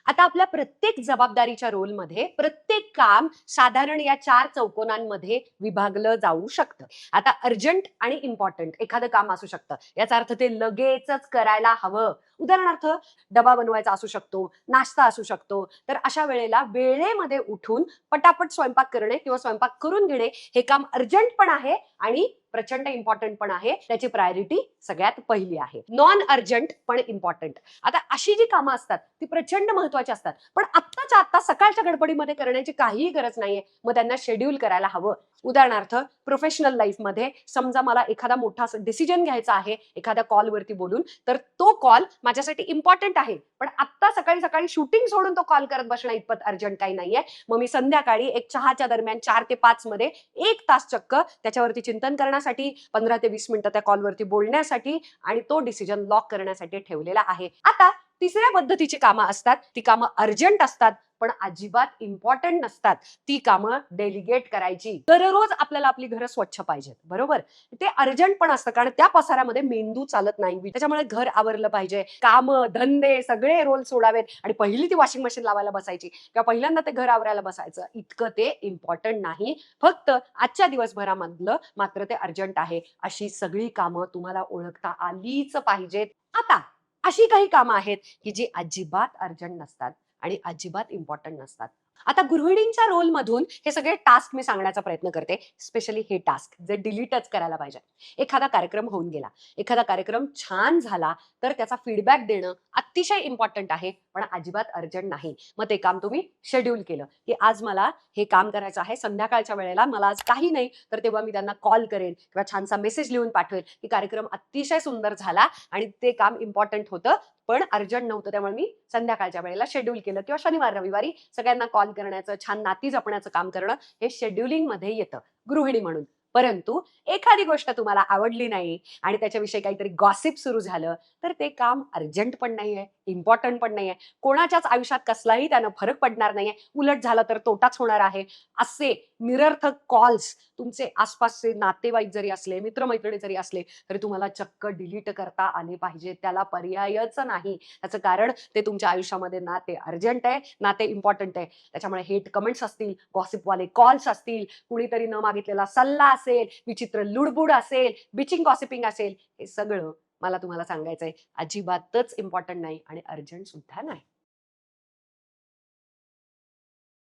आता आपल्या प्रत्येक जबाबदारीच्या रोलमध्ये प्रत्येक काम साधारण या 4 चौकोनांमध्ये विभागलं जाऊ शकतं. आता अर्जंट आणि इम्पॉर्टंट एखादं काम असू शकतं. याचा अर्थ ते लगेचच करायला हवं. उदाहरणार्थ डबा बनवायचा असू शकतो, नाश्ता असू शकतो. तर अशा वेळेला वेळेमध्ये उठून पटापट स्वयंपाक करणे किंवा स्वयंपाक करून घेणे हे काम अर्जंट पण आहे आणि प्रचंड इम्पॉर्टंट पण आहे. त्याची प्रायोरिटी सगळ्यात पहिली आहे. नॉन अर्जंट पण इम्पॉर्टंट. आता अशी जी कामं असतात ती प्रचंड महत्वाची असतात, पण आत्ताच्या आत्ता सकाळच्या गडबडीमध्ये करण्याची काहीही गरज नाहीये. मग त्यांना शेड्यूल करायला हवं. उदाहरणार्थ प्रोफेशनल लाईफमध्ये समजा मला एखादा मोठा डिसिजन घ्यायचा आहे एखाद्या कॉलवरती बोलून, तर तो कॉल माझ्यासाठी इम्पॉर्टंट आहे, पण आत्ता सकाळी सकाळी शूटिंग सोडून तो कॉल करत बसणं इतपत अर्जंट काही नाहीये. मग मी संध्याकाळी एक चहाच्या दरम्यान 4 ते 5 मध्ये 1 तास चक्क त्याच्यावरती चिंतन करण्यासाठी, 15 ते 20 मिनिटं त्या कॉलवरती बोलण्यासाठी आणि तो डिसिजन लॉक करण्यासाठी ठेवलेला आहे. आता तिसऱ्या पद्धतीची कामं असतात, ती कामं अर्जंट असतात पण अजिबात इम्पॉर्टंट नसतात. ती कामं डेलिगेट करायची. दररोज आपल्याला आपली घरं स्वच्छ पाहिजेत, बरोबर? ते अर्जंट पण असतं कारण त्या पसाऱ्यामध्ये मेंदू चालत नाही. त्याच्यामुळे घर आवरलं पाहिजे. कामं, धंदे सगळे रोल सोडावेत आणि पहिली ती वॉशिंग मशीन लावायला बसायची किंवा पहिल्यांदा ते घर आवरायला बसायचं. इतकं ते इम्पॉर्टंट नाही. फक्त आजच्या दिवसभरामधलं मात्र ते अर्जंट आहे. अशी सगळी कामं तुम्हाला ओळखता आलीच पाहिजेत. आता अशी काही कामं आहेत की जी अजिबात अर्जंट नसतात आणि अजिबात इम्पॉर्टंट नसतात. आता गृहिणींच्या रोलमधून हे सगळे टास्क मी सांगण्याचा प्रयत्न करते. स्पेशली हे टास्क जे डिलीटच करायला पाहिजे. एखादा कार्यक्रम होऊन गेला, एखादा कार्यक्रम छान झाला तर त्याचा फीडबॅक देणं अतिशय इम्पॉर्टंट आहे, पण अजिबात अर्जंट नाही. मग ते काम तुम्ही शेड्यूल केलं की आज मला हे काम करायचं आहे, संध्याकाळच्या वेळेला मला आज काही नाही, तर तेव्हा मी त्यांना कॉल करेन किंवा छानसा मेसेज लिहून पाठवेल की कार्यक्रम अतिशय सुंदर झाला आणि ते काम इम्पॉर्टंट होतं पण अर्जंट नव्हतं, त्यामुळे मी संध्याकाळच्या वेळेला शेड्यूल केलं किंवा शनिवार रविवारी सगळ्यांना कॉल करण्याचं, छान नाती जपण्याचं काम करणं हे शेड्युलिंग मध्ये येतं गृहिणी म्हणून. परंतु एखादी गोष्ट तुम्हाला आवडली नाही आणि त्याच्याविषयी काहीतरी गॉसिप सुरू झालं तर ते काम अर्जंट पण नाहीये, इम्पॉर्टंट पण नाहीये, कोणाच्याच आयुष्यात कसलाही त्यानं फरक पडणार नाहीये, उलट झालं तर तोटाच होणार आहे. असे निरर्थक कॉल्स तुमचे आसपासचे नातेवाईक जरी असले, मित्रमैत्रिणी जरी असले तरी तुम्हाला चक्क डिलीट करता आले पाहिजे. त्याला पर्यायच नाही. त्याचं कारण ते तुमच्या आयुष्यामध्ये ना ते अर्जंट आहे ना ते इम्पॉर्टंट आहे. त्याच्यामुळे हेट कमेंट्स असतील, गॉसिपवाले कॉल्स असतील, कुणीतरी न मागितलेला सल्ला असेल, विचित्र लुडबुड असेल, बिचिंग गॉसिपिंग असेल, हे सगळं मला तुम्हाला सांगायचंय अजिबातच इम्पॉर्टंट नाही आणि अर्जंट सुद्धा नाही.